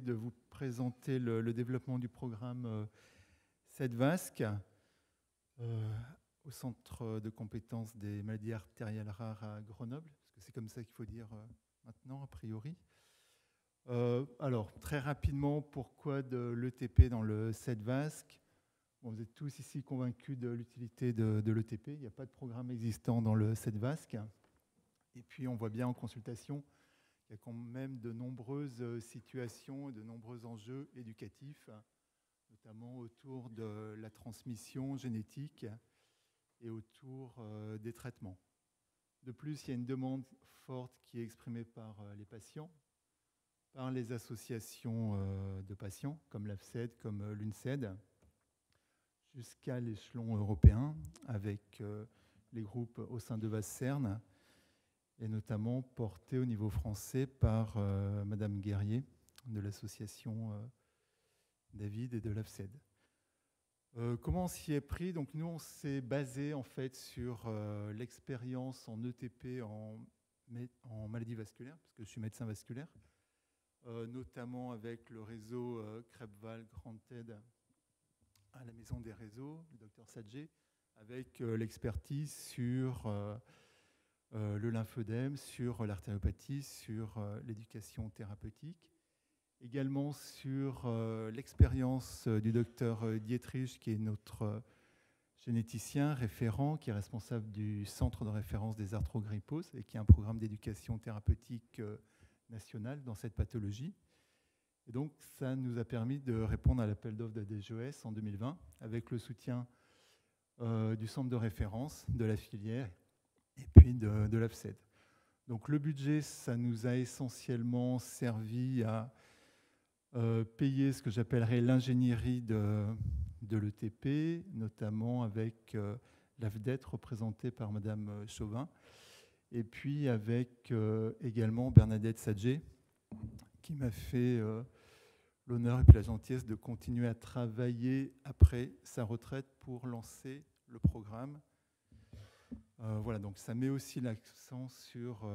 de vous présenter le développement du programme CEDVASC au Centre de compétences des maladies artérielles rares à Grenoble, parce que c'est comme ça qu'il faut dire maintenant, a priori. Alors, très rapidement, pourquoi de l'ETP dans le CEDVASC? Bon, vous êtes tous ici convaincus de l'utilité de l'ETP. Il n'y a pas de programme existant dans le CEDVASC. Et puis, on voit bien en consultation qu'il y a quand même de nombreuses situations, de nombreux enjeux éducatifs, notamment autour de la transmission génétique et autour des traitements. De plus, il y a une demande forte qui est exprimée par les patients, par les associations de patients, comme l'AFCED, comme l'UNCED, jusqu'à l'échelon européen, avec les groupes au sein de VASCERN, et notamment porté au niveau français par Madame Guerrier, de l'association David et de l'AFCED. Comment on s'y est pris? Donc nous, on s'est basé en fait sur l'expérience en ETP en maladie vasculaire, parce que je suis médecin vasculaire, notamment avec le réseau Krebswald Grand TED à la Maison des Réseaux, le docteur Sadje, avec l'expertise sur le lymphœdème, sur l'artériopathie, sur l'éducation thérapeutique. Également sur l'expérience du docteur Dietrich, qui est notre généticien référent, qui est responsable du centre de référence des arthrogryposes et qui a un programme d'éducation thérapeutique national dans cette pathologie. Et donc, ça nous a permis de répondre à l'appel d'offres de la DGES en 2020, avec le soutien du centre de référence, de la filière et puis de l'AFCED. Donc, le budget, ça nous a essentiellement servi à payer ce que j'appellerais l'ingénierie de l'ETP, notamment avec l'AFDET représentée par Madame Chauvin, et puis avec également Bernadette Sadje, qui m'a fait l'honneur et puis la gentillesse de continuer à travailler après sa retraite pour lancer le programme. Voilà, donc ça met aussi l'accent sur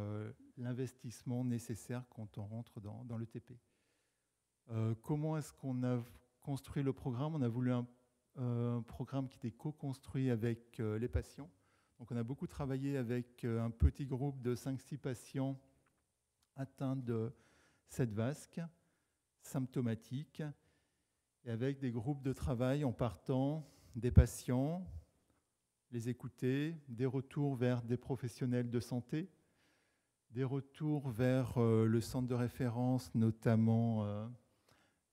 l'investissement nécessaire quand on rentre dans l'ETP. Comment est-ce qu'on a construit le programme? On a voulu un programme qui était co-construit avec les patients. Donc on a beaucoup travaillé avec un petit groupe de 5-6 patients atteints de CEDVASC, symptomatiques, et avec des groupes de travail en partant des patients, les écouter, des retours vers des professionnels de santé, des retours vers le centre de référence, notamment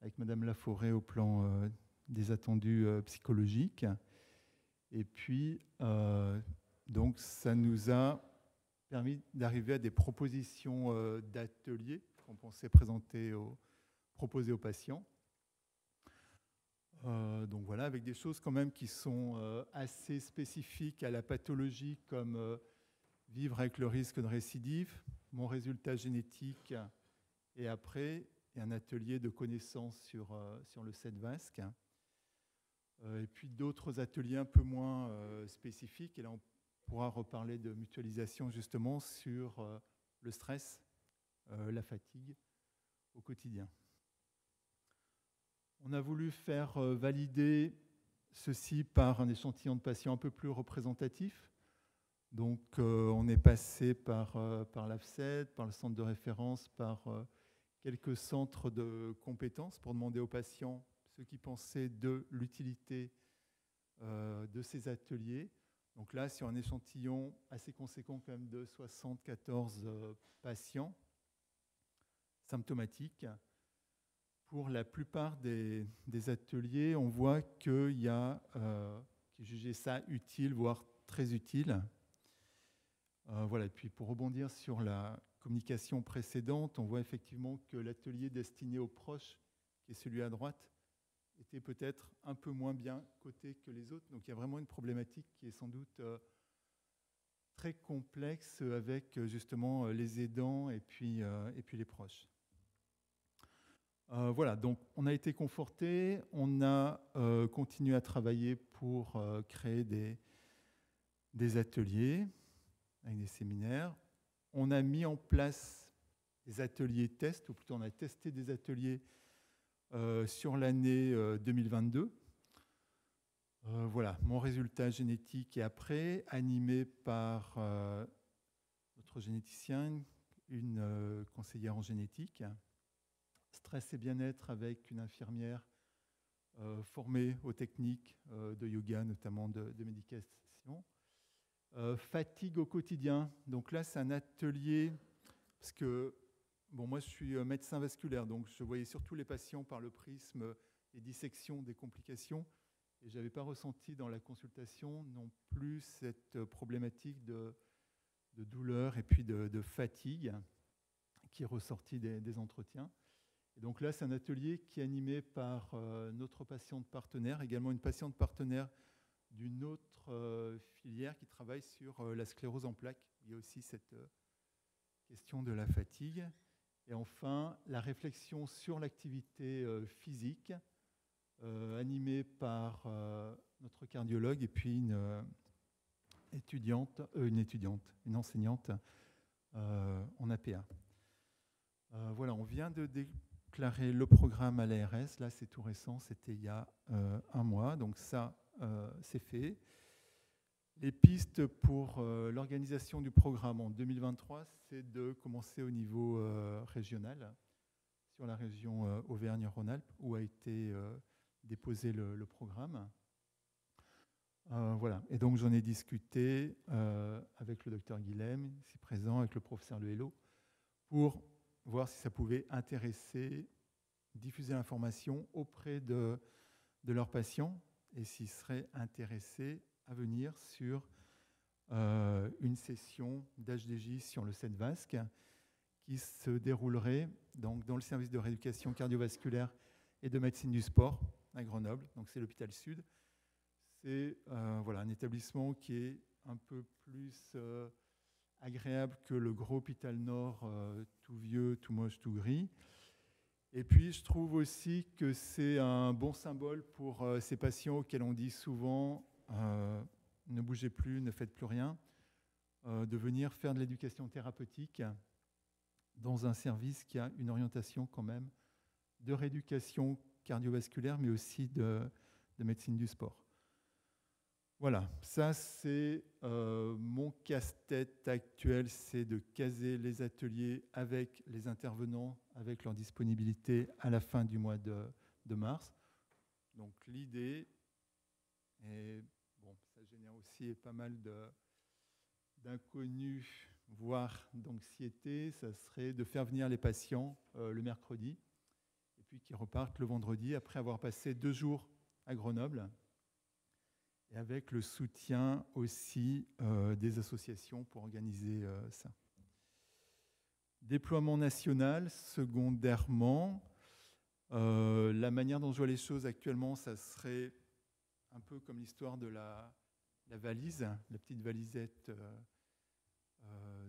avec Madame Laforêt au plan des attendus psychologiques. Et puis, donc, ça nous a permis d'arriver à des propositions d'ateliers qu'on pensait proposer aux patients. Donc voilà, avec des choses quand même qui sont assez spécifiques à la pathologie, comme vivre avec le risque de récidive, mon résultat génétique, et après, et un atelier de connaissances sur le CEDVASC. Et puis d'autres ateliers un peu moins spécifiques. Et là, on pourra reparler de mutualisation justement sur le stress, la fatigue au quotidien. On a voulu faire valider ceci par un échantillon de patients un peu plus représentatif. Donc, on est passé par l'AFCED, par le centre de référence, par quelques centres de compétences pour demander aux patients ce qu'ils pensaient de l'utilité de ces ateliers. Donc là, sur un échantillon assez conséquent quand même de 74 patients symptomatiques, pour la plupart des ateliers, on voit qu'il y a qui jugeaient ça utile, voire très utile. Voilà. Et puis pour rebondir sur la communication précédente, on voit effectivement que l'atelier destiné aux proches, qui est celui à droite, était peut-être un peu moins bien coté que les autres. Donc il y a vraiment une problématique qui est sans doute très complexe avec justement les aidants et puis les proches. Voilà, donc on a été conforté, on a continué à travailler pour créer des ateliers avec des séminaires. On a mis en place des ateliers tests, ou plutôt on a testé des ateliers sur l'année 2022. Voilà, mon résultat génétique est après, animé par notre généticien, une conseillère en génétique. Stress et bien-être avec une infirmière formée aux techniques de yoga, notamment de méditation. Fatigue au quotidien. Donc là, c'est un atelier, parce que moi, je suis médecin vasculaire, donc je voyais surtout les patients par le prisme des dissections, des complications, et je n'avais pas ressenti dans la consultation non plus cette problématique de douleur et puis de fatigue qui est ressortie des entretiens. Et donc là, c'est un atelier qui est animé par notre patiente partenaire, également une patiente partenaire d'une autre filière qui travaille sur la sclérose en plaques. Il y a aussi cette question de la fatigue. Et enfin, la réflexion sur l'activité physique, animée par notre cardiologue et puis une enseignante en APA. Voilà, on vient de déclarer le programme à l'ARS. Là, c'est tout récent, c'était il y a 1 mois. Donc ça, c'est fait. Les pistes pour l'organisation du programme en 2023, c'est de commencer au niveau régional, sur la région Auvergne-Rhône-Alpes, où a été déposé le programme. Voilà. Et donc, j'en ai discuté avec le docteur Guilhem, ici présent, avec le professeur Lehello, pour voir si ça pouvait intéresser, diffuser l'information auprès de leurs patients et s'ils seraient intéressés à venir sur une session d'HDJ sur le CEDVASC qui se déroulerait donc dans le service de rééducation cardiovasculaire et de médecine du sport à Grenoble. Donc c'est l'hôpital Sud. C'est un établissement qui est un peu plus agréable que le gros hôpital Nord, tout vieux, tout moche, tout gris. Et puis, je trouve aussi que c'est un bon symbole pour ces patients auxquels on dit souvent ne bougez plus, ne faites plus rien, de venir faire de l'éducation thérapeutique dans un service qui a une orientation quand même de rééducation cardiovasculaire, mais aussi de médecine du sport. Voilà, ça c'est mon casse-tête actuel, c'est de caser les ateliers avec les intervenants, avec leur disponibilité à la fin du mois de mars. Donc l'idée, et bon, ça génère aussi pas mal d'inconnus, voire d'anxiété, ça serait de faire venir les patients le mercredi, et puis qu'ils repartent le vendredi après avoir passé 2 jours à Grenoble, et avec le soutien aussi des associations pour organiser ça. Déploiement national, secondairement, la manière dont je vois les choses actuellement, ça serait un peu comme l'histoire de la valise, la petite valisette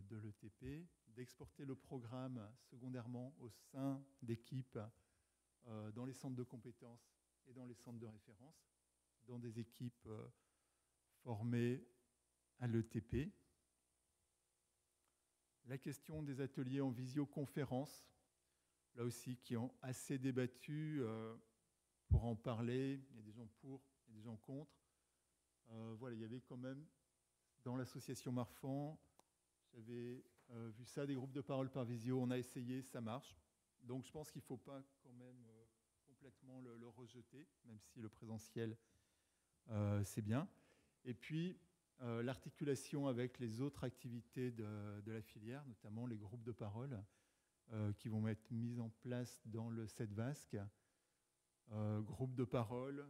de l'ETP, d'exporter le programme secondairement au sein d'équipes dans les centres de compétences et dans les centres de référence, dans des équipes formées à l'ETP. La question des ateliers en visioconférence, là aussi, qui ont assez débattu pour en parler. Il y a des gens pour, il y a des gens contre. Voilà, il y avait quand même, dans l'association Marfan, j'avais vu ça, des groupes de parole par visio. On a essayé, ça marche. Donc je pense qu'il ne faut pas quand même complètement le rejeter, même si le présentiel, c'est bien. Et puis, l'articulation avec les autres activités de la filière, notamment les groupes de parole qui vont être mis en place dans le CEDVASC. Groupe de parole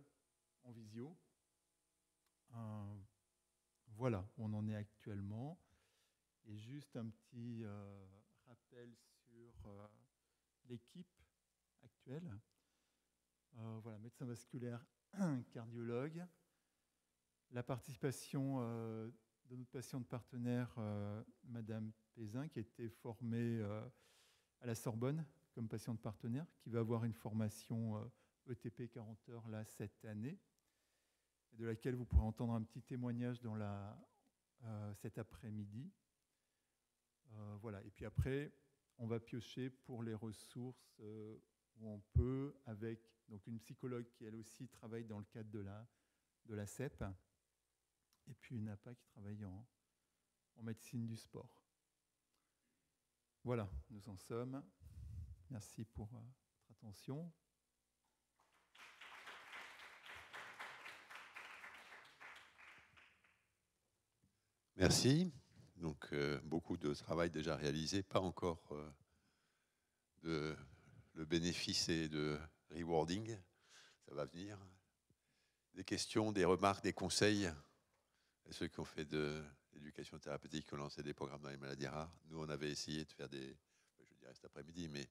en visio. Voilà où on en est actuellement. Et juste un petit rappel sur l'équipe actuelle. Voilà, médecin vasculaire, cardiologue. La participation de notre patiente partenaire, Madame Pézin, qui a été formée à la Sorbonne comme patiente partenaire, qui va avoir une formation ETP 40 heures là, cette année, et de laquelle vous pourrez entendre un petit témoignage dans cet après-midi. Voilà. Et puis après, on va piocher pour les ressources. où on peut, avec donc une psychologue qui elle aussi travaille dans le cadre de la CEP, et puis une APA qui travaille en médecine du sport. Voilà, nous en sommes. Merci pour votre attention. Merci. Donc, beaucoup de travail déjà réalisé, pas encore le bénéfice et de rewarding. Ça va venir. Des questions, des remarques, des conseils à ceux qui ont fait de l'éducation thérapeutique, qui ont lancé des programmes dans les maladies rares. Nous, on avait essayé de faire je dirais cet après-midi, mais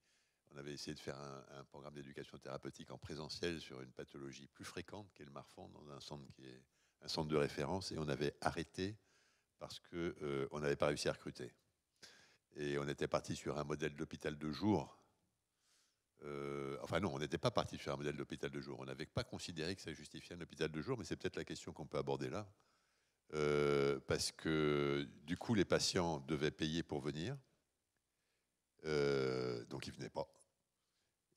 on avait essayé de faire un programme d'éducation thérapeutique en présentiel sur une pathologie plus fréquente qu'est le Marfan, dans un centre qui est un centre de référence, et on avait arrêté parce qu'on n'avait pas réussi à recruter. Et on était parti sur un modèle d'hôpital de jour. Enfin non, on n'était pas parti sur un modèle d'hôpital de jour. On n'avait pas considéré que ça justifiait un hôpital de jour, mais c'est peut-être la question qu'on peut aborder là. Parce que du coup, les patients devaient payer pour venir. Donc ils ne venaient pas.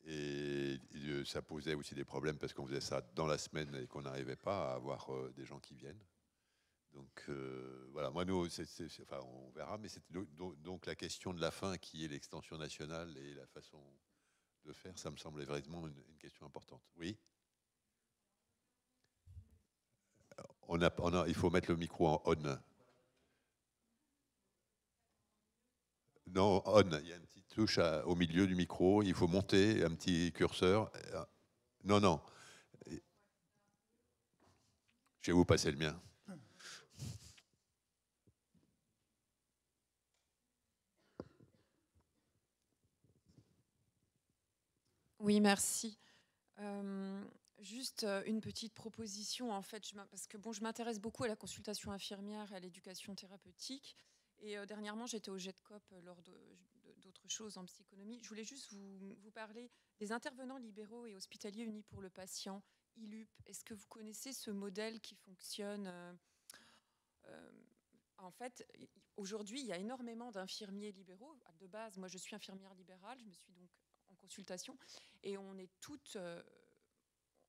Et ça posait aussi des problèmes parce qu'on faisait ça dans la semaine et qu'on n'arrivait pas à avoir des gens qui viennent. Donc voilà, moi, nous, enfin, on verra, mais c'est donc la question de la fin qui est l'extension nationale et la façon de faire, ça me semble vraiment une question importante. Oui. Il faut mettre le micro en on. Non, on. Il y a une petite touche au milieu du micro. Il faut monter un petit curseur. Non, non. Je vais vous passer le mien. Oui, merci. Juste une petite proposition, en fait, parce que bon, je m'intéresse beaucoup à la consultation infirmière et à l'éducation thérapeutique. Et dernièrement, j'étais au GEDCOP lors d'autres choses en psychonomie. Je voulais juste vous parler des intervenants libéraux et hospitaliers unis pour le patient, ILUP. Est-ce que vous connaissez ce modèle qui fonctionne en fait, aujourd'hui, il y a énormément d'infirmiers libéraux. De base, moi, je suis infirmière libérale, je me suis donc en consultation, et on est toutes...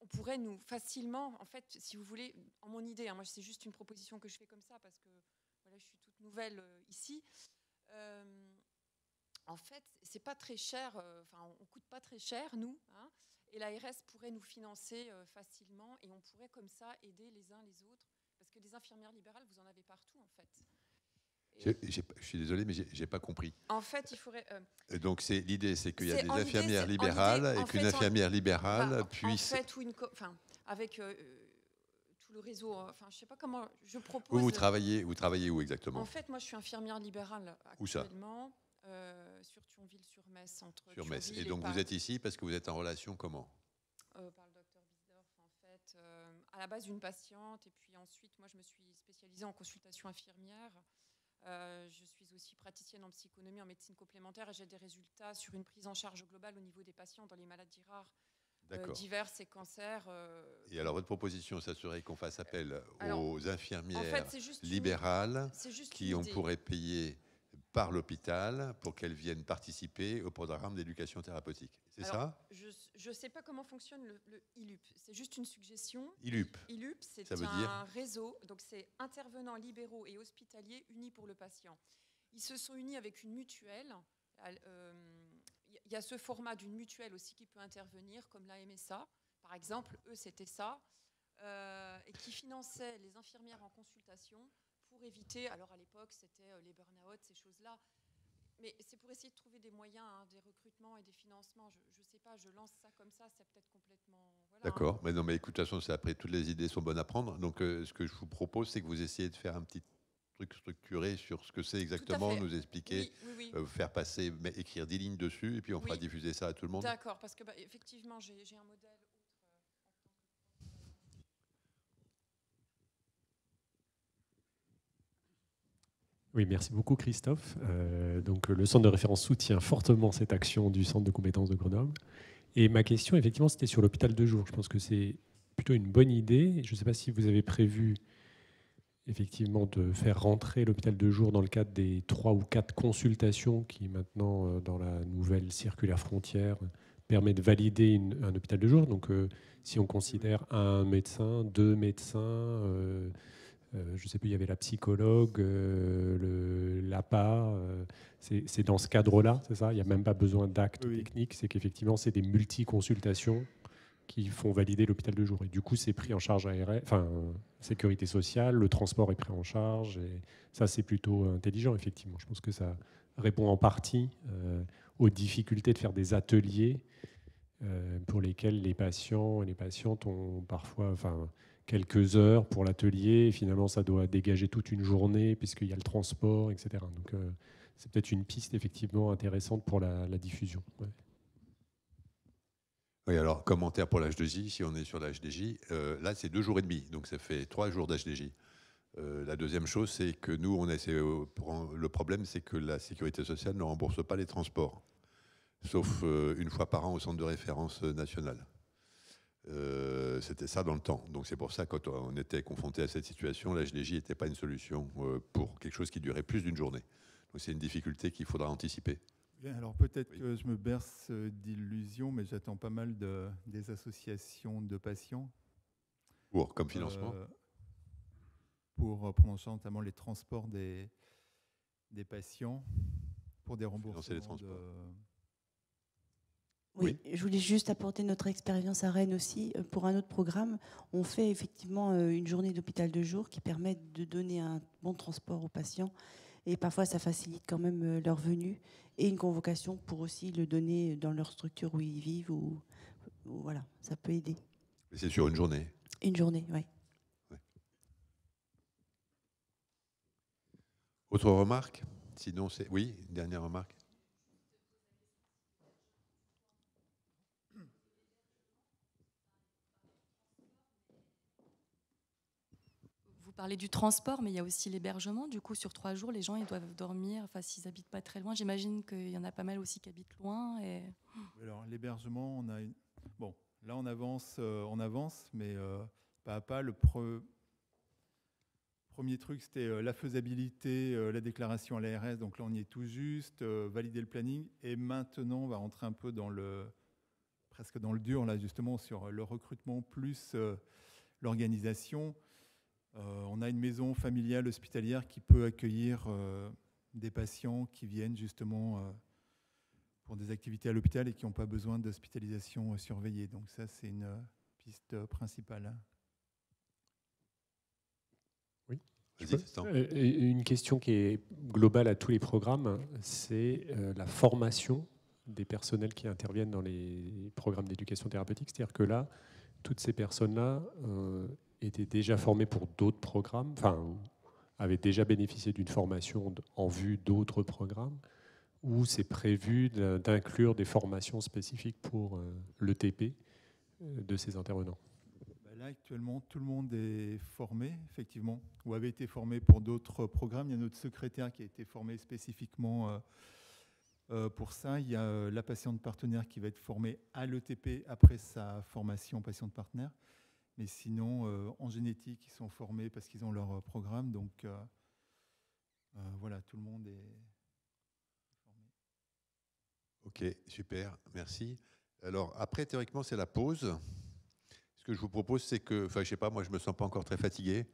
on pourrait nous facilement, en fait, si vous voulez, en mon idée, hein, moi c'est juste une proposition que je fais comme ça parce que voilà, je suis toute nouvelle ici. En fait, c'est pas très cher, on coûte pas très cher, nous, hein, et l'ARS pourrait nous financer facilement et on pourrait comme ça aider les uns les autres parce que des infirmières libérales, vous en avez partout en fait. Je suis désolé, mais j'ai pas compris. En fait, il faudrait. Donc l'idée, c'est qu'il y a des infirmières libérales et qu'une infirmière libérale puisse. En fait, avec tout le réseau. Enfin, je sais pas comment. Je propose. Vous travaillez où exactement? En fait, moi, je suis infirmière libérale actuellement sur Thionville-sur-Metz, entre sur Metz. Thionville et donc vous êtes ici parce que vous êtes en relation comment? Par le docteur Bisdorf, en fait, à la base d'une patiente, et puis ensuite, moi, je me suis spécialisée en consultation infirmière. Je suis aussi praticienne en psychonomie, en médecine complémentaire, et j'ai des résultats sur une prise en charge globale au niveau des patients dans les maladies rares diverses et cancers. Et alors votre proposition, ça serait qu'on fasse appel aux infirmières libérales qui on pourrait payer par l'hôpital pour qu'elles viennent participer au programme d'éducation thérapeutique. C'est ça? Je ne sais pas comment fonctionne le ILUP. C'est juste une suggestion. ILUP, c'est un réseau. Donc, c'est intervenants libéraux et hospitaliers unis pour le patient. Ils se sont unis avec une mutuelle. Il y a ce format d'une mutuelle aussi qui peut intervenir, comme la MSA. Par exemple, eux, c'était ça. Et qui finançait les infirmières en consultation pour éviter, alors à l'époque, c'était les burn-out, ces choses-là. Mais c'est pour essayer de trouver des moyens, hein, des recrutements et des financements. Je ne sais pas, je lance ça comme ça, c'est peut-être complètement... Voilà, d'accord, mais non, mais écoute, de toute façon, après, toutes les idées sont bonnes à prendre. Donc, ce que je vous propose, c'est que vous essayez de faire un petit truc structuré sur ce que c'est exactement, nous expliquer, oui. Faire passer, écrire 10 lignes dessus, et puis on fera diffuser ça à tout le monde. D'accord, parce que effectivement, j'ai un modèle... Oui, merci beaucoup Christophe. Donc, le centre de référence soutient fortement cette action du centre de compétences de Grenoble. Et ma question, effectivement, c'était sur l'hôpital de jour. Je pense que c'est plutôt une bonne idée. Je ne sais pas si vous avez prévu effectivement de faire rentrer l'hôpital de jour dans le cadre des 3 ou 4 consultations qui maintenant, dans la nouvelle circulaire frontière, permet de valider un hôpital de jour. Donc, si on considère un médecin, 2 médecins, je ne sais plus, il y avait la psychologue, l'APA, c'est dans ce cadre-là, c'est ça? Il n'y a même pas besoin d'actes techniques, c'est qu'effectivement, c'est des multi-consultations qui font valider l'hôpital de jour. Et du coup, c'est pris en charge sécurité sociale, le transport est pris en charge, et ça, c'est plutôt intelligent, effectivement. Je pense que ça répond en partie aux difficultés de faire des ateliers pour lesquels les patients et les patientes ont parfois quelques heures pour l'atelier, et finalement ça doit dégager toute une journée puisqu'il y a le transport, etc. Donc c'est peut-être une piste effectivement intéressante pour la diffusion. Ouais. Oui, alors commentaire pour l'HDJ, si on est sur l'HDJ, là c'est 2 jours et demi, donc ça fait 3 jours d'HDJ. La deuxième chose, c'est que nous, le problème, c'est que la sécurité sociale ne rembourse pas les transports, sauf une fois par an au centre de référence national. C'était ça dans le temps. Donc c'est pour ça, quand on était confronté à cette situation, la HDJ n'était pas une solution pour quelque chose qui durait plus d'une journée. Donc c'est une difficulté qu'il faudra anticiper. Bien, alors peut-être que je me berce d'illusions, mais j'attends pas mal des associations de patients. Comme financement pour prendre en charge notamment les transports des patients, pour des remboursements. Les transports. Oui, je voulais juste apporter notre expérience à Rennes aussi. Pour un autre programme, on fait effectivement une journée d'hôpital de jour qui permet de donner un bon transport aux patients. Et parfois, ça facilite quand même leur venue. Et une convocation pour aussi le donner dans leur structure où ils vivent. Ou voilà, ça peut aider. Mais c'est sur une journée. Une journée, oui. Ouais. Autre remarque? Sinon, c'est... Oui, une dernière remarque. Vous parlez du transport, mais il y a aussi l'hébergement. Du coup, sur 3 jours, les gens ils doivent dormir. Enfin, s'ils habitent pas très loin, j'imagine qu'il y en a pas mal aussi qui habitent loin. Et... Alors l'hébergement, on a bon, là on avance, mais pas à pas. Le premier truc, c'était la faisabilité, la déclaration à l'ARS. Donc là, on y est tout juste, valider le planning. Et maintenant, on va rentrer un peu presque dans le dur, là, justement, sur le recrutement plus l'organisation. On a une maison familiale hospitalière qui peut accueillir des patients qui viennent justement pour des activités à l'hôpital et qui n'ont pas besoin d'hospitalisation surveillée. Donc ça, c'est une piste principale. Oui. Une question qui est globale à tous les programmes, c'est la formation des personnels qui interviennent dans les programmes d'éducation thérapeutique. C'est-à-dire que là, toutes ces personnes-là étaient déjà formées pour d'autres programmes, avaient déjà bénéficié d'une formation en vue d'autres programmes, ou c'est prévu d'inclure des formations spécifiques pour l'ETP de ces intervenants? Là, actuellement, tout le monde est formé, effectivement, ou avait été formé pour d'autres programmes. Il y a notre secrétaire qui a été formé spécifiquement pour ça. Il y a la patiente partenaire qui va être formée à l'ETP après sa formation patiente partenaire. Mais sinon, en génétique, ils sont formés parce qu'ils ont leur programme. Donc, voilà, tout le monde est formé. Ok, super, merci. Alors, après, théoriquement, c'est la pause. Ce que je vous propose, c'est que, je sais pas, moi, je me sens pas encore très fatigué.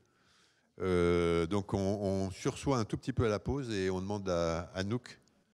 Donc, on sursoit un tout petit peu à la pause et on demande à Anouk